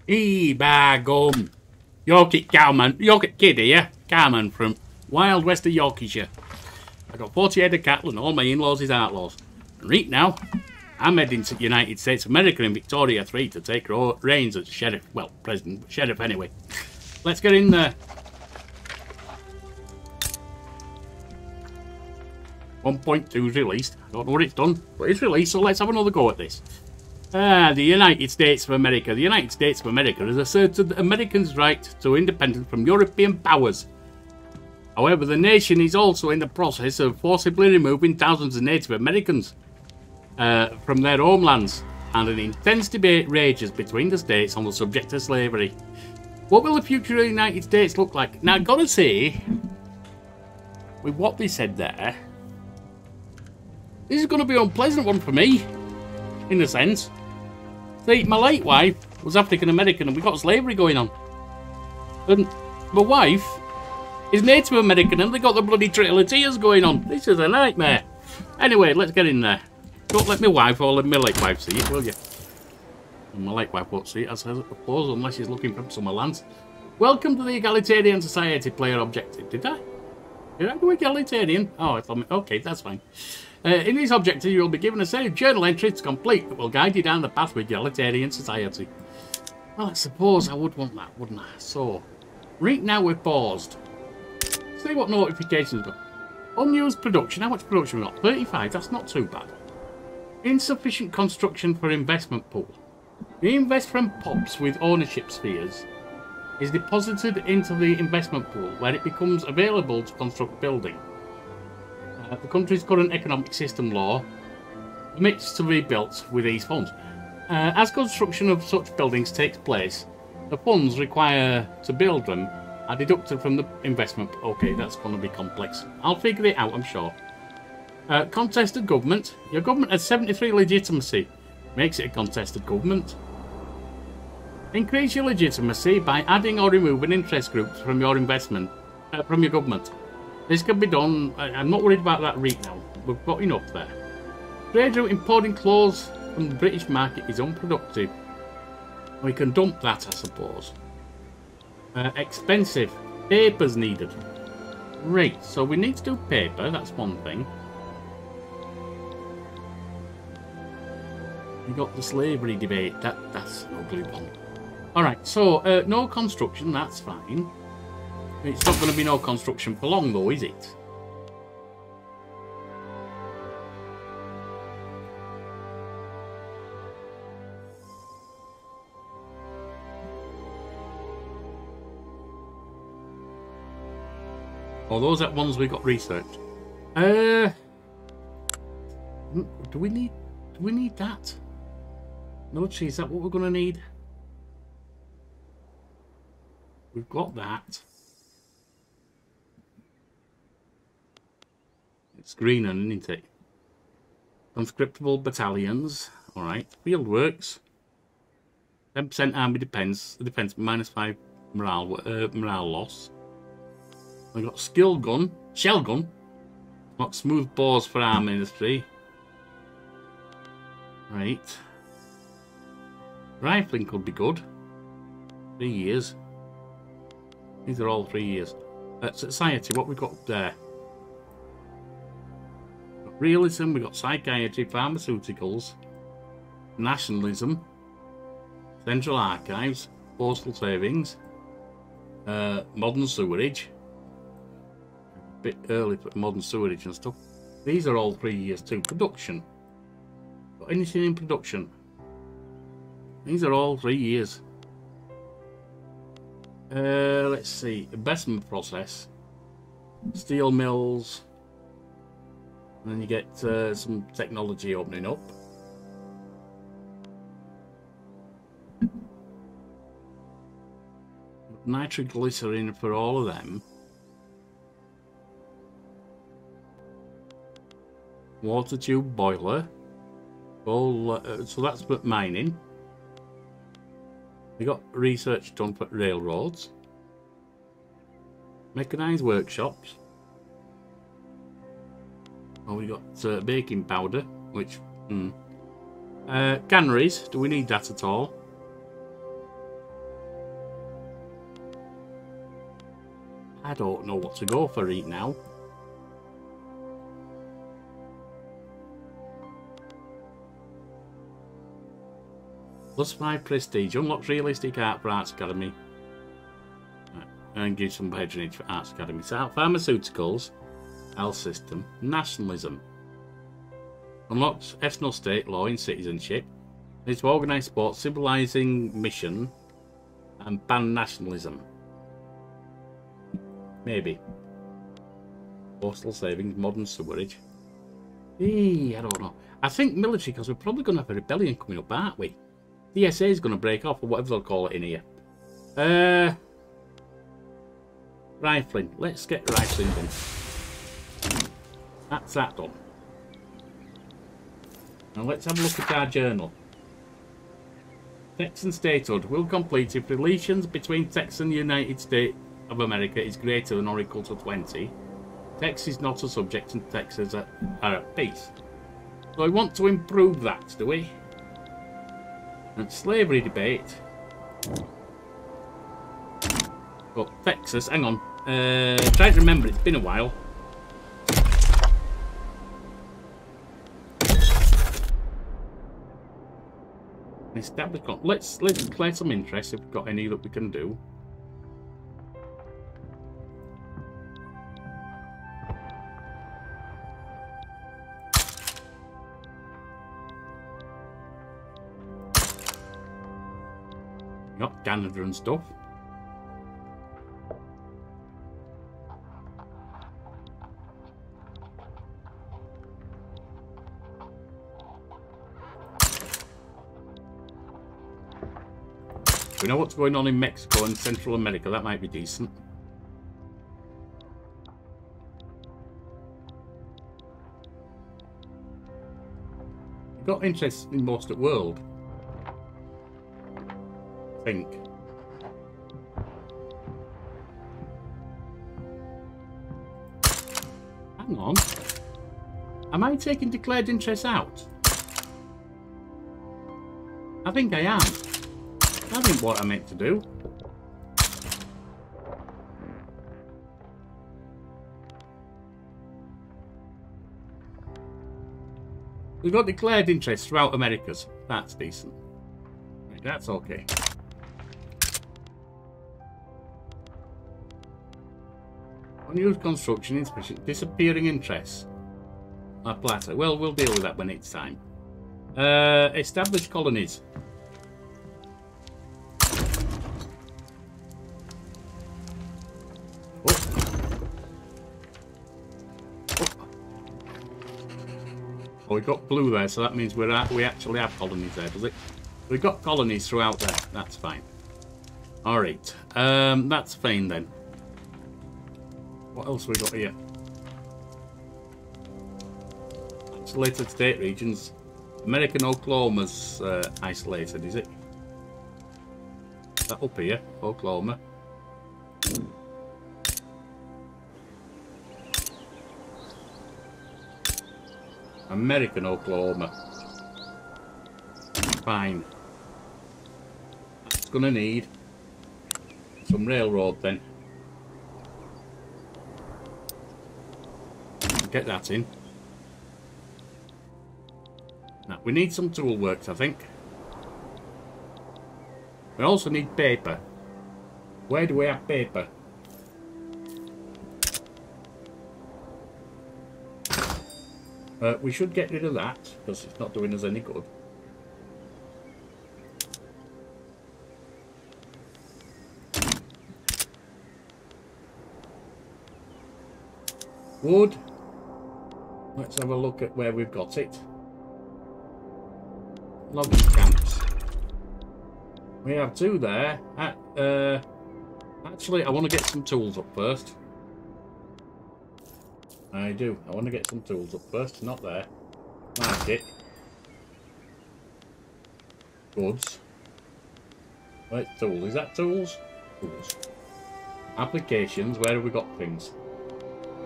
Bagum. Yorkie cowman. Yorkie kid here. Cowman from wild west of Yorkshire. I got 40 head of cattle and all my in-laws is outlaws. And right now, I'm heading to the United States of America in Victoria 3 to take reigns as sheriff. Well, president, but sheriff anyway. Let's get in there. 1.2 is released. I don't know what it's done, but it's released, so let's have another go at this. The United States of America. The United States of America has asserted Americans' right to independence from European powers. However, the nation is also in the process of forcibly removing thousands of Native Americans from their homelands, and an intense debate rages between the states on the subject of slavery. What will the future of the United States look like? Now, I've got to say, with what they said there, this is going to be an unpleasant one for me, in a sense. See, my late wife was African American and we got slavery going on. And my wife is Native American and they got the bloody Trail of Tears going on. This is a nightmare. Anyway, let's get in there. Don't let my wife or let my late wife see it, will you? And my late wife won't see it, I suppose, unless she's looking for summer lands. Welcome to the Egalitarian Society player objective. Did I do egalitarian? Oh, I thought, okay, that's fine. In this objective, you will be given a set of journal entries to complete that will guide you down the path with Egalitarian Society. Well, I suppose I would want that, wouldn't I? So, right now we're paused. See what notifications we've got. Unused production. How much production we got? 35. That's not too bad. Insufficient construction for investment pool. The investment pops with ownership spheres is deposited into the investment pool where it becomes available to construct building. The country's current economic system law permits to be built with these funds. As construction of such buildings takes place, the funds required to build them are deducted from the investment. Okay, that's going to be complex. I'll figure it out, I'm sure. Contested government. Your government has 73 legitimacy. Makes it a contested government. Increase your legitimacy by adding or removing interest groups from your investment, from your government. This can be done. I'm not worried about that right now. We've got enough there. Trade route importing clothes from the British market is unproductive. We can dump that, I suppose. Expensive. Paper's needed. Right, so we need to do paper. That's one thing. We got the slavery debate. That's an ugly one. Alright, so no construction. That's fine. It's not going to be no construction for long, though, is it? Oh, those are ones we got researched. Do we need that? No, is that what we're going to need? We've got that. It's greener, isn't it? Conscriptable battalions. Alright. Field works. 10% army defense -5 morale loss. We've got skill gun. Shell gun. Got smooth bores for our ministry. Right. Rifling could be good. 3 years. These are all 3 years. Society, what we got up there? Realism, we've got psychiatry, pharmaceuticals, nationalism, central archives, postal savings, modern sewerage. A bit early for modern sewerage and stuff. These are all 3 years too. Production. Got anything in production? These are all 3 years. Let's see. Investment process. Steel mills. And then you get some technology opening up. Nitroglycerin for all of them. Water tube boiler. So that's for mining. We got research done for railroads. Mechanised workshops. Oh, we got baking powder, which... canneries, do we need that at all? I don't know what to go for right now. +5 prestige. Unlocks realistic art for Arts Academy. Right. And gives some patronage for Arts Academy. So, pharmaceuticals. Health system. Nationalism. Unlocks ethno state law in citizenship. Needs to organise sports, civilising mission. And ban nationalism. Maybe. Postal savings, modern sewerage. I don't know. I think military, because we're probably going to have a rebellion coming up, aren't we? DSA is going to break off, or whatever they'll call it in here. Rifling. Let's get rifling done. That's that done. Now let's have a look at our journal. Texan statehood will complete if relations between Texas and the United States of America is greater than or equal to 20. Texas is not a subject and Texas are at peace. So we want to improve that, do we? And slavery debate. But Texas, hang on. Try to remember, it's been a while. Established. Let's declare some interest if we've got any that we can do. Got Canada and stuff. We know what's going on in Mexico and Central America. That might be decent. We've got interest in most of the world. I think. Hang on. Am I taking declared interest out? I think I am. That ain't what I meant to do. We've got declared interest throughout Americas. That's decent. Right, that's okay. Unused construction insufficient. Disappearing interest. A platter. Well, we'll deal with that when it's time. Established colonies. Oh, we got blue there, so that means we actually have colonies there, does it? We've got colonies throughout there. That's fine. All right. That's fine then. What else we got here? Isolated state regions. American Oklahoma's isolated, is it? Is that up here? Oklahoma. American Oklahoma. Fine. That's gonna need some railroad then. Get that in. Now, we need some tool works, I think. We also need paper. Where do we have paper? We should get rid of that, because it's not doing us any good. Wood. Let's have a look at where we've got it. Logging camps. We have two there. Actually, I want to get some tools up first. I do. I want to get some tools up first. Not there. Market. Goods. Where's tools? Is that tools? Tools. Applications. Where have we got things?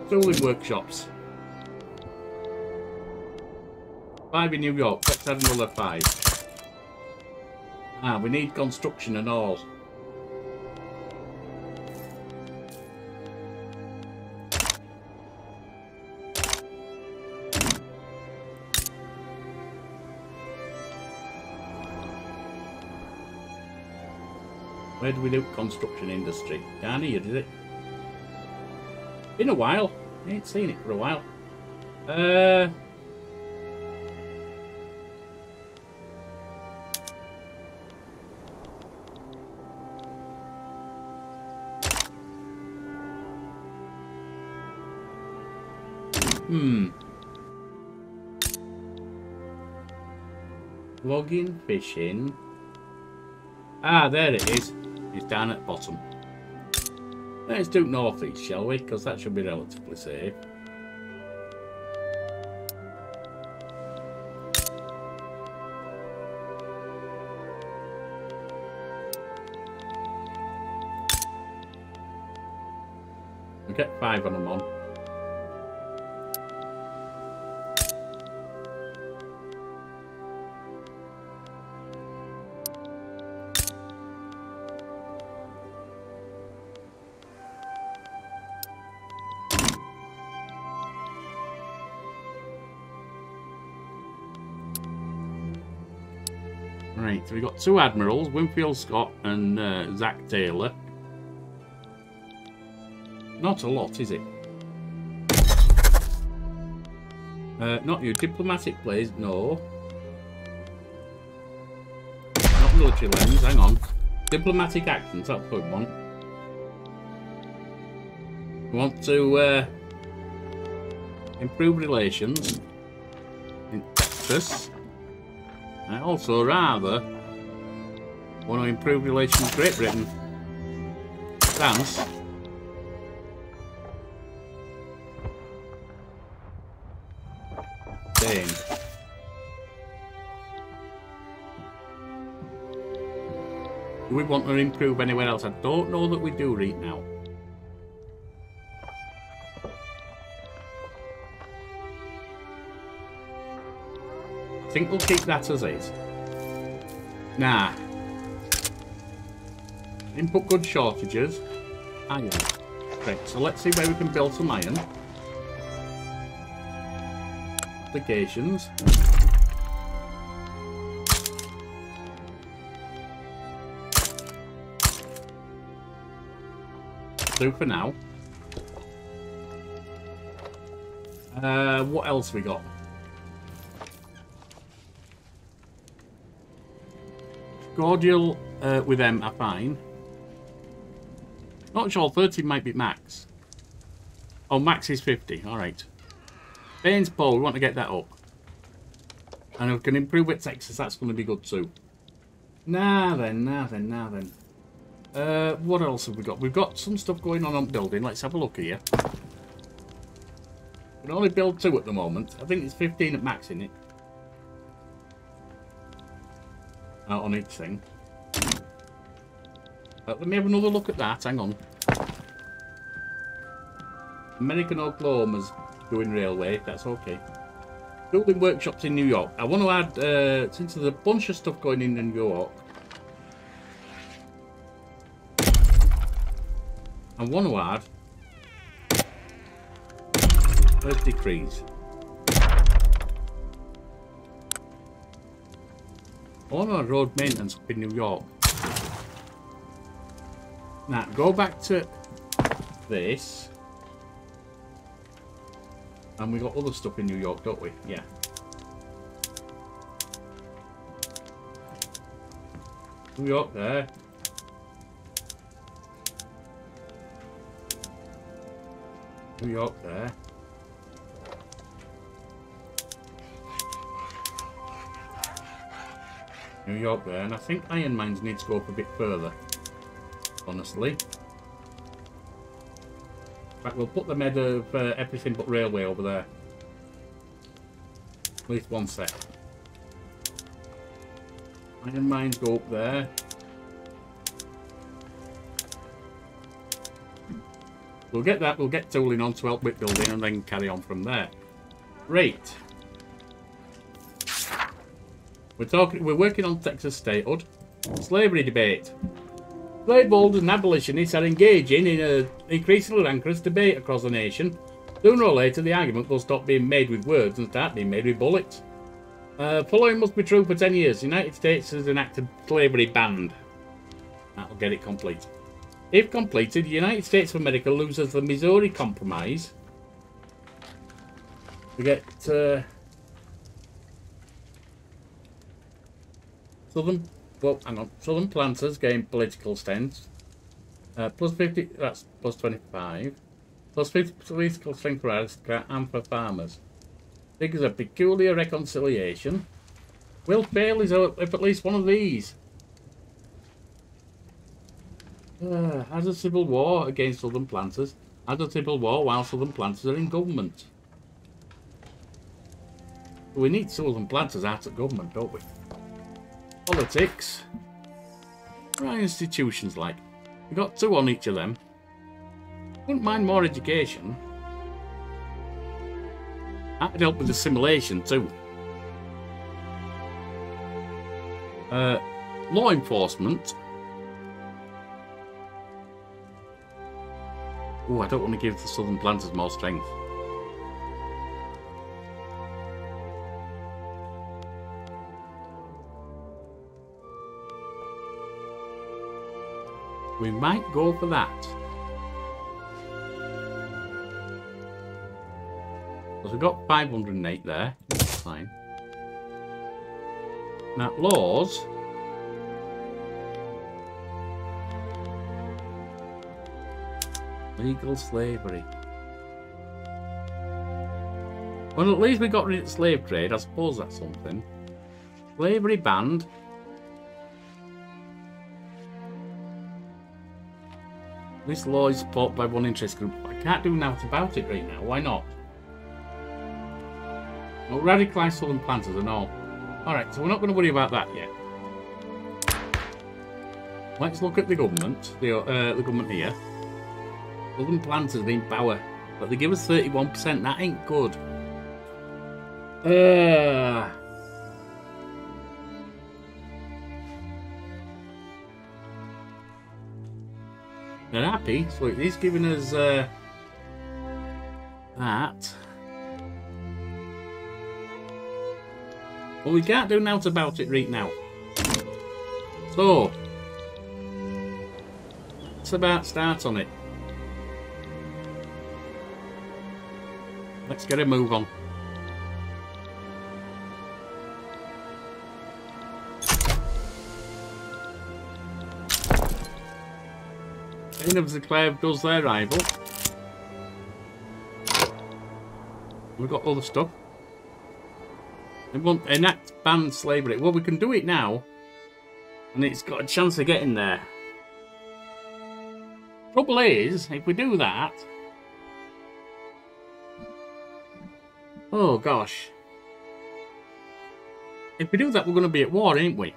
Tooling workshops. 5 in New York. Let's add another 5. Ah, we need construction and all. Where do we do construction industry? Down here, is it? Been a while. I ain't seen it for a while. Logging, fishing. Ah, there it is. It's down at the bottom. Let's do northeast, shall we? Because that should be relatively safe. We'll get 5 on them on. Right, so we've got 2 admirals, Winfield Scott and Zach Taylor. Not a lot, is it? Not you. Diplomatic plays, no. Not military lens, hang on. Diplomatic actions, that's what we want. We want to improve relations in Texas. I also rather want to improve relations with Great Britain, France, Spain. Do we want to improve anywhere else? I don't know that we do right now. I think we'll keep that as is. Nah. Input goods shortages. Iron. Right, so let's see where we can build some iron. Applications. Do for now. What else we got? Cordial with them are fine. Not sure, 30 might be max. Oh, max is 50, alright. Baines Pole, we want to get that up. And if we can improve with Texas, that's going to be good too. Now then. What else have we got? We've got some stuff going on building. Let's have a look here. We can only build 2 at the moment. I think it's 15 at max in it. On each thing. Let me have another look at that. Hang on. American Oklahoma's doing railway. That's okay. Building workshops in New York. I want to add, since there's a bunch of stuff going in New York, I want to add Earth decrees. I want to add road maintenance up in New York. Now, go back to this. And we got other stuff in New York, don't we? Yeah. New York there. New York there. New York there. And I think iron mines need to go up a bit further. Honestly. In fact, we'll put the med of everything but railway over there. At least one set. Iron mines go up there. We'll get that, we'll get tooling on to help with building and then carry on from there. Right. We're working on Texas statehood. Slavery debate. Slaveholders and abolitionists are engaging in an increasingly rancorous debate across the nation. Sooner or later, the argument will stop being made with words and start being made with bullets. Following must be true for 10 years. The United States has enacted slavery ban. That'll get it complete. If completed, the United States of America loses the Missouri Compromise. We get Southern planters gain political stance. Plus 50, that's plus 25. Plus 50 political strength for aristocrat and for farmers. Figures a peculiar reconciliation. Will fail if at least one of these. Has a civil war against southern planters. Has a civil war while southern planters are in government. We need southern planters out of government, don't we? Politics. What are institutions like? We've got 2 on each of them. Wouldn't mind more education. That would help with assimilation too. Law enforcement. Oh, I don't want to give the southern planters more strength. We might go for that. Because we've got 508 there. That's fine. Now, laws. Legal slavery. Well, at least we got rid of slave trade. I suppose that's something. Slavery banned. This law is supported by one interest group. I can't do nothing about it right now. Why not? No radicalised southern planters and all. Alright, so we're not going to worry about that yet. Let's look at the government. The government here. Southern planters are in power. But they give us 31%. That ain't good. They're happy, so he's giving us that. Well, we can't do nothing about it right now. So, let's about start on it. Let's get a move on. Of the Clare does their rival. We've got other stuff. We want enact ban slavery. Well, we can do it now, and it's got a chance of getting there. Trouble is, if we do that, oh gosh, if we do that, we're going to be at war, ain't we?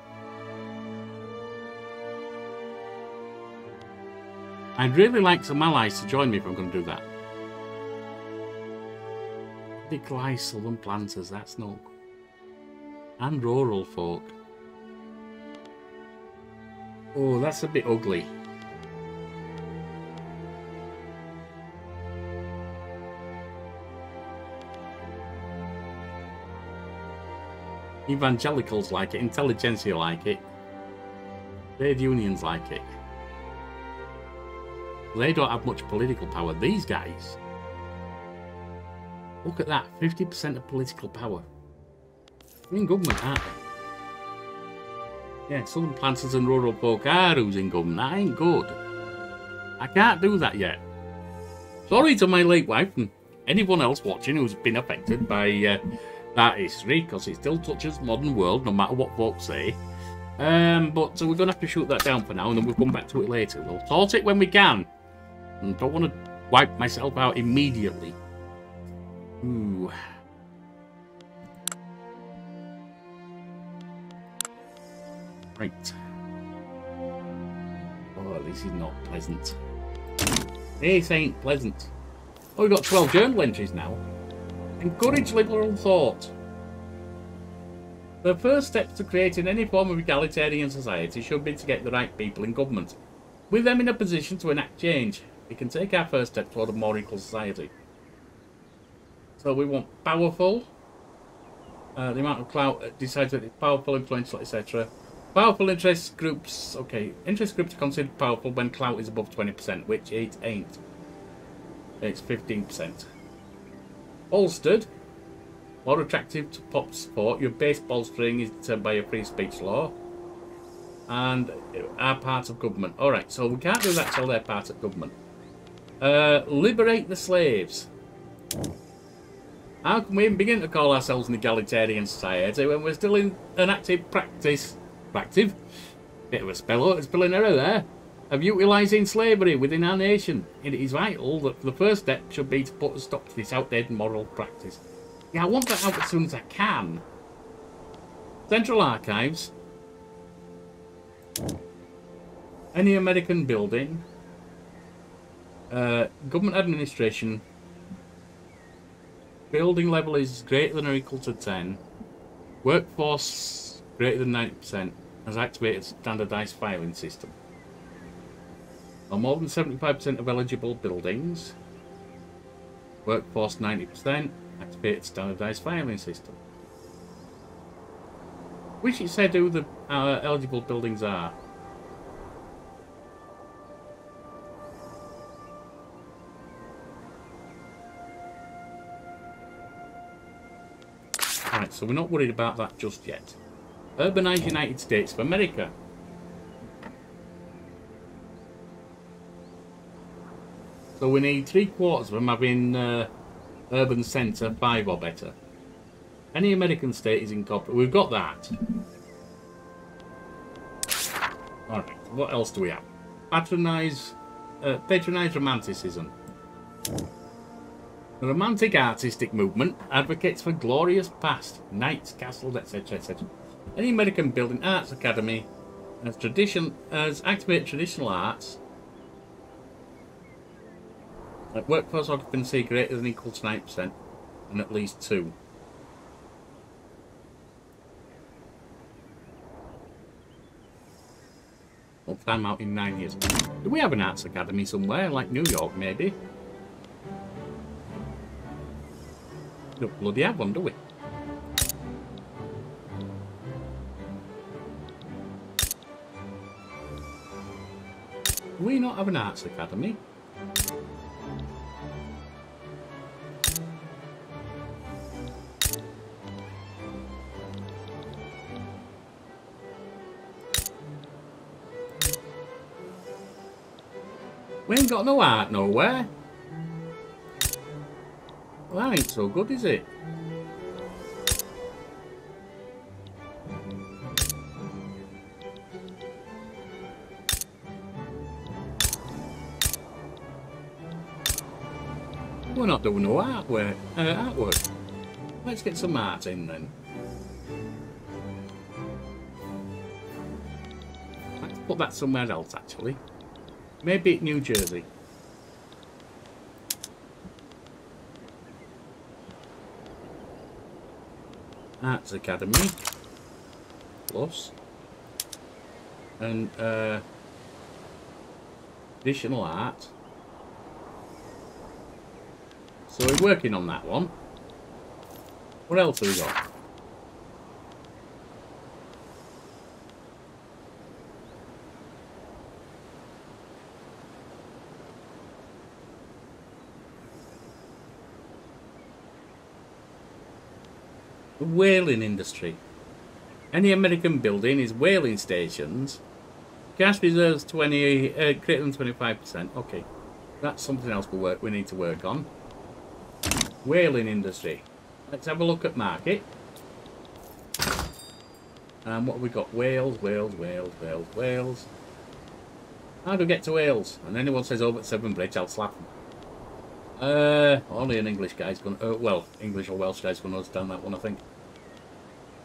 I'd really like some allies to join me if I'm going to do that. Radicalised southern planters, that's no good. And rural folk. Oh, that's a bit ugly. Evangelicals like it, intelligentsia like it. Trade unions like it. They don't have much political power. These guys. Look at that. 50% of political power. They're in government, aren't they? Yeah, southern planters and rural folk are who's in government. That ain't good. I can't do that yet. Sorry to my late wife and anyone else watching who's been affected by that history, because it still touches the modern world, no matter what folks say. But so we're going to have to shoot that down for now, and then we'll come back to it later. We'll sort it when we can. And don't want to wipe myself out immediately. Ooh. Right. Oh, this is not pleasant. This ain't pleasant. Oh, we've got 12 journal entries now. Encourage liberal thought. The first step to creating any form of egalitarian society should be to get the right people in government, with them in a position to enact change. We can take our first step toward a more equal society. So we want powerful, the amount of clout decides that it's powerful, influential, etc. Powerful interest groups. Okay, interest groups are considered powerful when clout is above 20%, which it ain't. It's 15%. Bolstered. More attractive to pop support. Your base bolstering is determined by your free speech law. And are part of government. Alright, so we can't do that till they're part of government. Liberate the slaves. How can we even begin to call ourselves an egalitarian society when we're still in an active practice? Active? Bit of a spelling error there. Of utilising slavery within our nation. It is vital that the first step should be to put a stop to this outdated moral practice. Yeah, I want that out as soon as I can. Central Archives. Any American building. Government administration. Building level is greater than or equal to 10. Workforce greater than 90% has activated standardised filing system. Or more than 75% of eligible buildings. Workforce 90%. Activated standardised filing system. Which it said who the eligible buildings are. Right, so we're not worried about that just yet. Urbanised United States of America. So we need 3/4 of them having urban centre 5 or better. Any American state is incorporated. We've got that. Alright, what else do we have? Patronise romanticism. The romantic artistic movement advocates for glorious past, knights, castles, etc., etc. Any American building arts academy has activated traditional arts. Like workforce occupancy greater than or equal to 9% and at least 2. Well, time out in 9 years. Do we have an arts academy somewhere, like New York maybe? Don't bloody have one, do we? Do we not have an arts academy? We ain't got no art nowhere. Well, that ain't so good, is it? We're not doing no artwork. Let's get some art in then. Let's put that somewhere else, actually. Maybe New Jersey. Arts Academy. Plus. And additional art. So we're working on that one. What else have we got? The whaling industry. Any American building is whaling stations. Cash reserves 20, greater than 25%. Okay, that's something else we need to work on. Whaling industry. Let's have a look at market. And what have we got? Wales, Wales, Wales, Wales, Wales. How do we get to Wales? And anyone says over at Severn Bridge, I'll slap them. Only an English guy's going to... well, English or Welsh guy's going to understand that one, I think.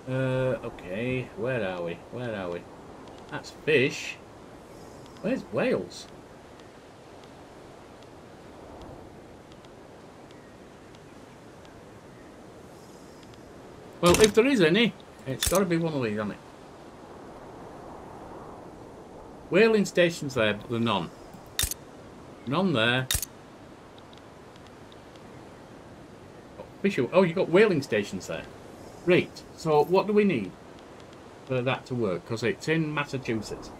Okay. Where are we? Where are we? That's fish. Where's Wales? Well, if there is any, it's got to be one of these, hasn't it? Whaling stations there, but there are none. None there. Oh, you've got whaling stations there. Right, so what do we need? for that to work, because it's in Massachusetts.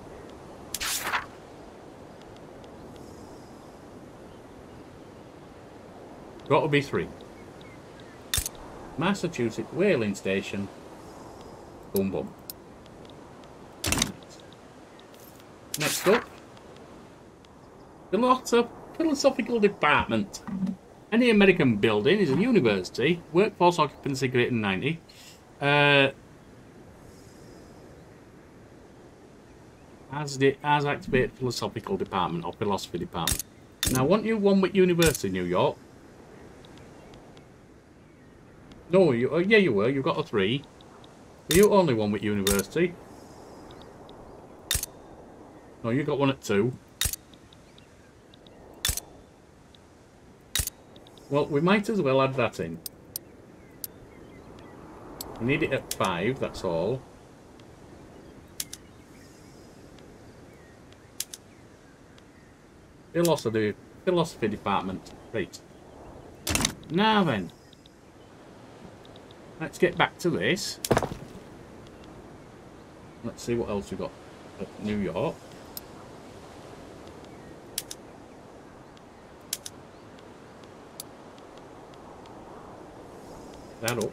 Got to be 3. Massachusetts whaling station. Boom, boom. Next up, the philosophical department. Any American building is a university. Workforce occupancy greater than 90. As activated philosophical department or philosophy department. Now, want you one with university, New York? No, yeah, you were. You got a 3. But you only one with university. No, you got one at 2. Well, we might as well add that in. We need it at 5, that's all. Philosophy department. Right. Now then. Let's get back to this. Let's see what else we got at New York. That up.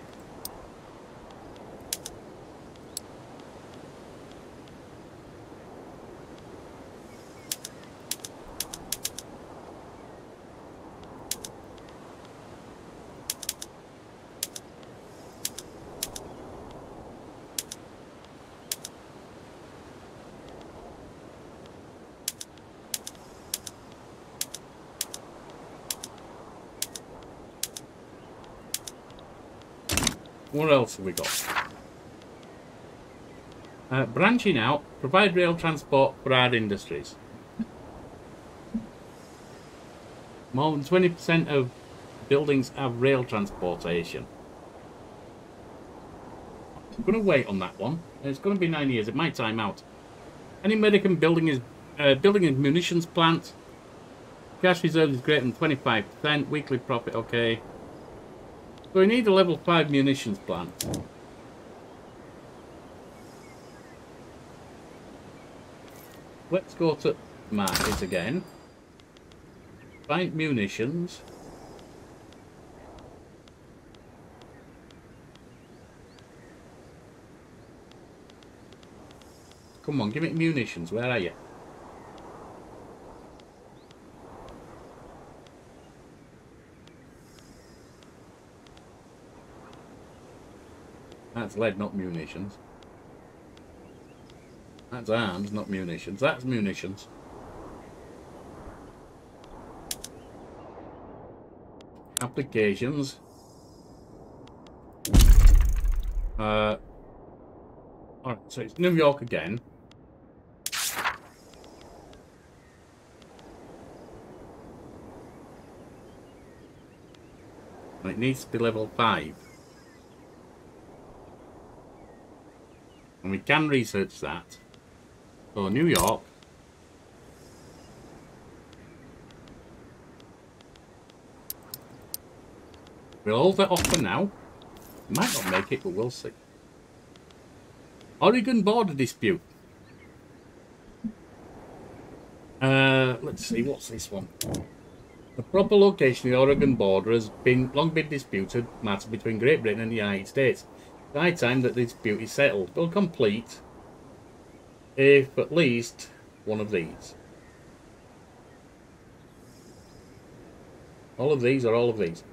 What else have we got? Branching out, provide rail transport for our industries. More than 20% of buildings have rail transportation. I'm going to wait on that one. It's going to be 9 years. It might time out. Any American building is building a munitions plant. Cash reserve is greater than 25%. Weekly profit, okay. So we need a level 5 munitions plant. Let's go to market again. Find munitions. Come on, give me munitions. Where are you? That's lead, not munitions. That's arms, not munitions. That's munitions. Applications. Alright, so it's New York again. And it needs to be level 5. And we can research that. So New York. We'll hold that off for now. Might not make it, but we'll see. Oregon border dispute. Let's see, what's this one? The proper location of the Oregon border has long been disputed matter between Great Britain and the United States. It's high time that the dispute is settled. Will complete if at least one of these. All of these or all of these.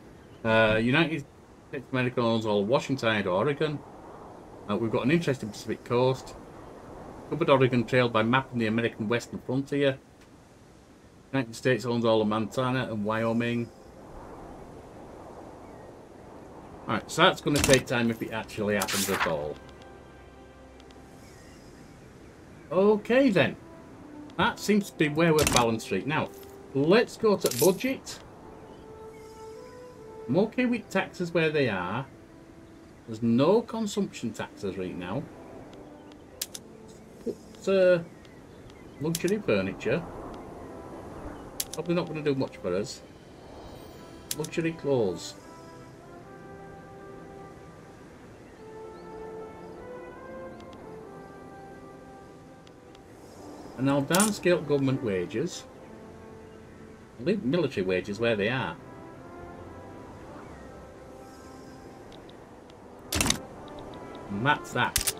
United States of America owns all of Washington and Oregon. We've got an interesting Pacific coast. Covered Oregon Trail by mapping the American western frontier. United States owns all of Montana and Wyoming. Alright, so that's going to take time if it actually happens at all. Okay then. That seems to be where we're balanced right now. Let's go to budget. I'm okay with taxes where they are. There's no consumption taxes right now. Put luxury furniture. Probably not going to do much for us. Luxury clothes. And I'll downscale government wages. I'll leave military wages where they are. And that's that.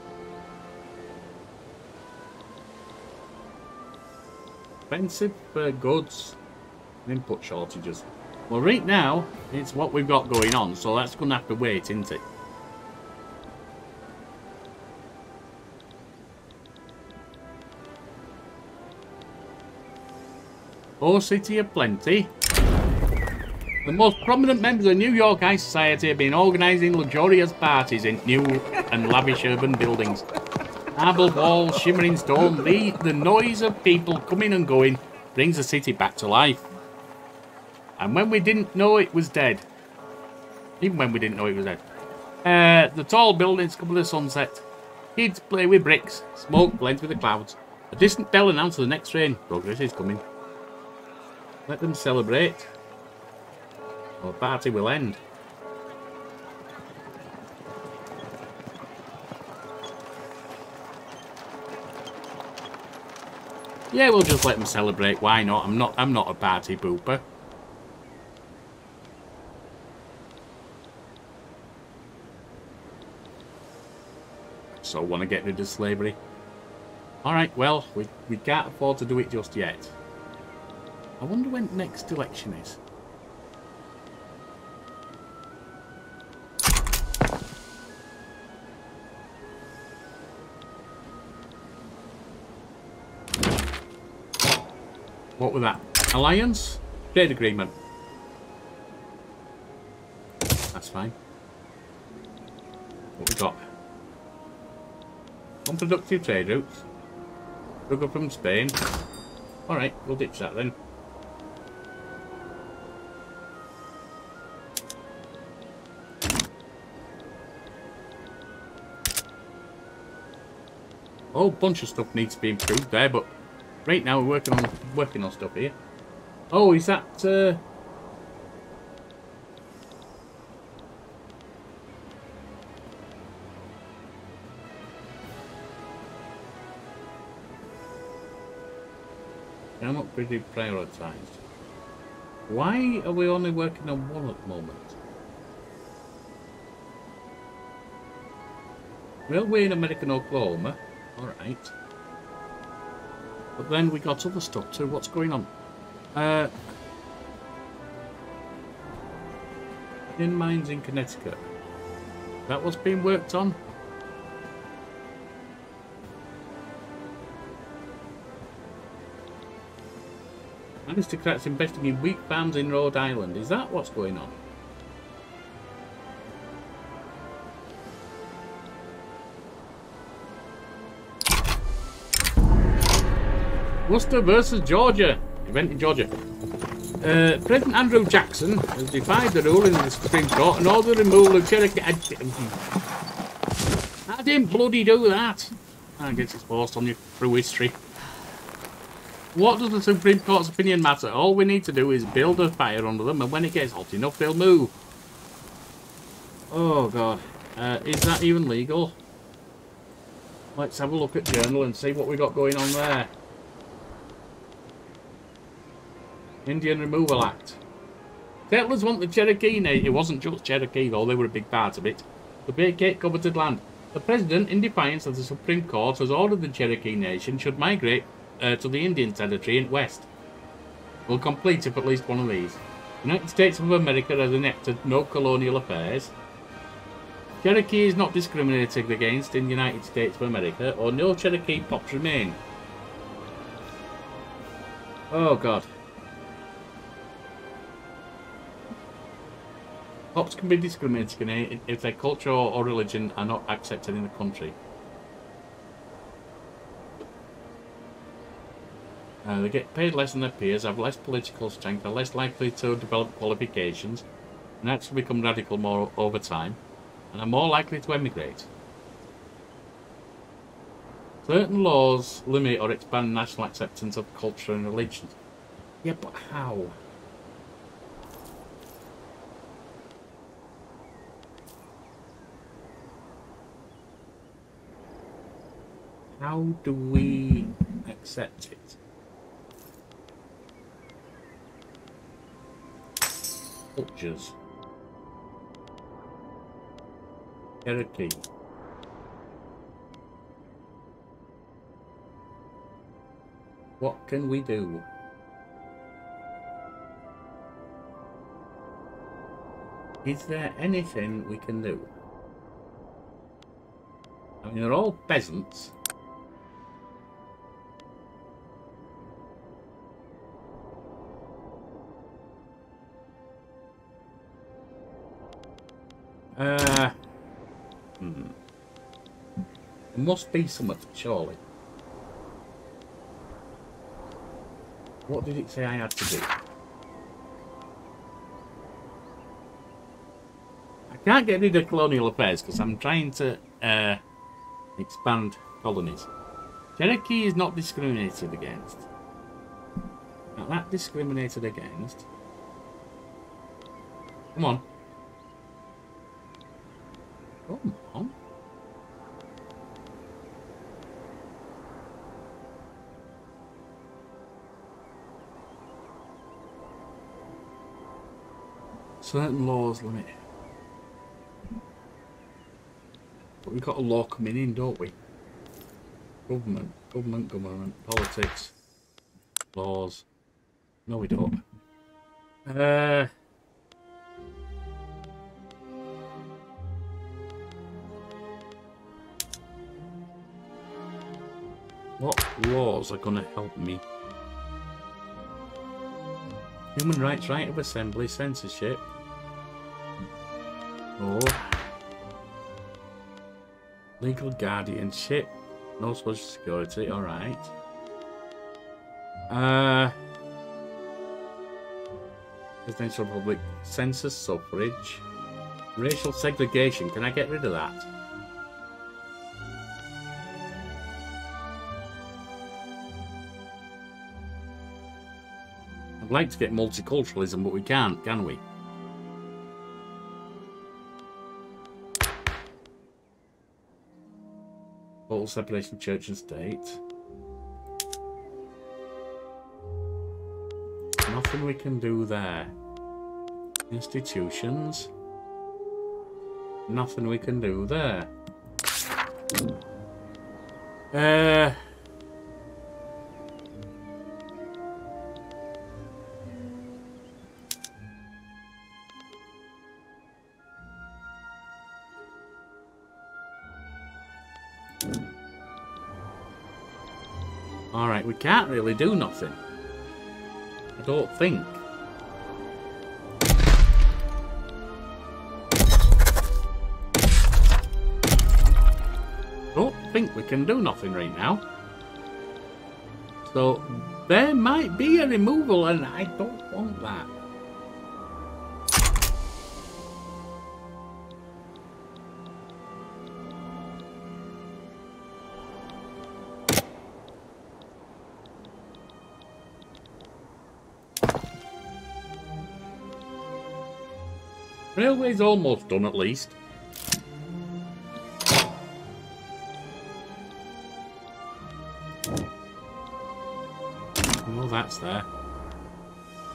Expensive goods and input shortages. Well, right now, it's what we've got going on, so that's going to have to wait, isn't it? Oh, city of plenty. The most prominent members of New York High Society have been organising luxurious parties in new and lavish urban buildings. Marble walls, shimmering stone, the noise of people coming and going brings the city back to life. And when we didn't know it was dead. Even when we didn't know it was dead. The tall buildings come with the sunset. Kids play with bricks. Smoke blends with the clouds. A distant bell announces the next train. Progress is coming. Let them celebrate, or the party will end. Yeah, we'll just let them celebrate. Why not? I'm not a party pooper. So want to get rid of slavery. All right. Well, we can't afford to do it just yet. I wonder when next election is. What was that? Alliance? Trade agreement. That's fine. What we got? Unproductive trade routes. Sugar from Spain. Alright, we'll ditch that then. A whole bunch of stuff needs to be improved there, but right now we're working on stuff here. Oh, is that they're not pretty prioritised. Why are we only working on one at the moment? Railway in American Oklahoma. Alright. But then we got other stuff too. What's going on? In mines in Connecticut. That what's being worked on? Aristocrats investing in wheat farms in Rhode Island. Is that what's going on? Worcester versus Georgia. Event in Georgia. President Andrew Jackson has defied the ruling of the Supreme Court and ordered the removal of Cherokee. I didn't bloody do that. I guess it's forced on you through history. What does the Supreme Court's opinion matter? All we need to do is build a fire under them, and when it gets hot enough, they'll move. Oh, God. Is that even legal? Let's have a look at Journal and see what we got going on there. Indian Removal Act. Settlers want the Cherokee Nation. It wasn't just Cherokee, though. They were a big part of it. To vacate coveted land. The President, in defiance of the Supreme Court, has ordered the Cherokee Nation should migrate to the Indian Territory in West. We'll complete if at least one of these. The United States of America has enacted no colonial affairs. Cherokee is not discriminated against in the United States of America, or no Cherokee pops remain. Oh, God. Pops can be discriminated against if their culture or religion are not accepted in the country. They get paid less than their peers, have less political strength, are less likely to develop qualifications, and actually become radical more over time, and are more likely to emigrate. Certain laws limit or expand national acceptance of culture and religion. Yeah, but how? How do we accept it. Cultures. Cherokee. What can we do? Is there anything we can do? I mean, they're all peasants. There must be something, surely. What did it say I had to do? I can't get rid of colonial affairs because I'm trying to expand colonies. Cherokee is not discriminated against. Not that discriminated against. Come on. Come on. Certain laws limit. But we've got a law coming in, don't we? Government, politics, laws. No, we don't. What laws are going to help me? Human rights, right of assembly, censorship. Oh. Legal guardianship. No social security, alright. Presidential public census, suffrage. Racial segregation, can I get rid of that? I'd like to get multiculturalism, but we can't, can we? Total separation of church and state. Nothing we can do there. Institutions. Nothing we can do there. Alright, we can't really do nothing. I don't think. Don't think we can do nothing right now. So, there might be a removal and I don't want that. Railway's almost done, at least. Oh, that's there.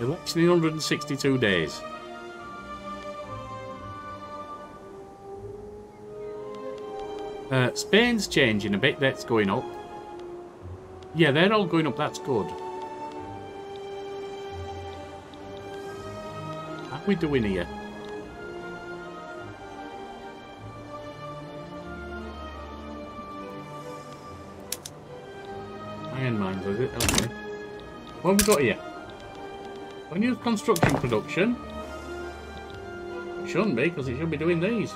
Election in 162 days. Spain's changing a bit. That's going up. Yeah, they're all going up. That's good. How are we doing here? Iron mines, is it? Okay. What have we got here? Unused construction production. It shouldn't be, because it should be doing these.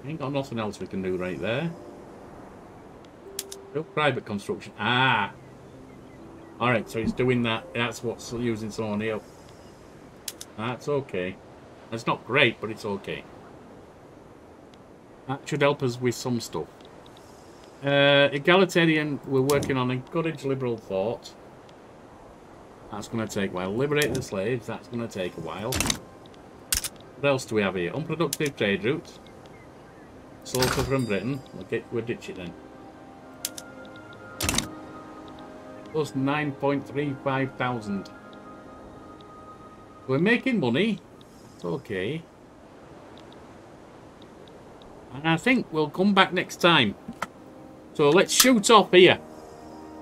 Ain't got nothing else we can do right there. No private construction. Ah! Alright, so it's doing that. That's what's using someone else. That's okay. It's not great, but it's okay. That should help us with some stuff. Egalitarian, we're working on. Encourage liberal thought. That's going to take a while. Liberate the slaves. That's going to take a while. What else do we have here? Unproductive trade routes. Sulphur from Britain. We'll ditch it then. Plus 9.35 thousand. We're making money. It's okay. And I think we'll come back next time. So let's shoot off here.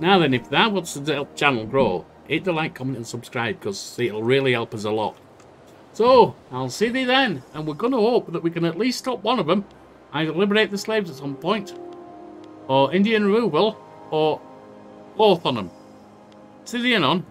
Now then, if that wants to help the channel grow, hit the like, comment and subscribe, because it'll really help us a lot. So, I'll see thee then, and we're going to hope that we can at least stop one of them. Either liberate the slaves at some point, or Indian removal, or both on them. See thee anon.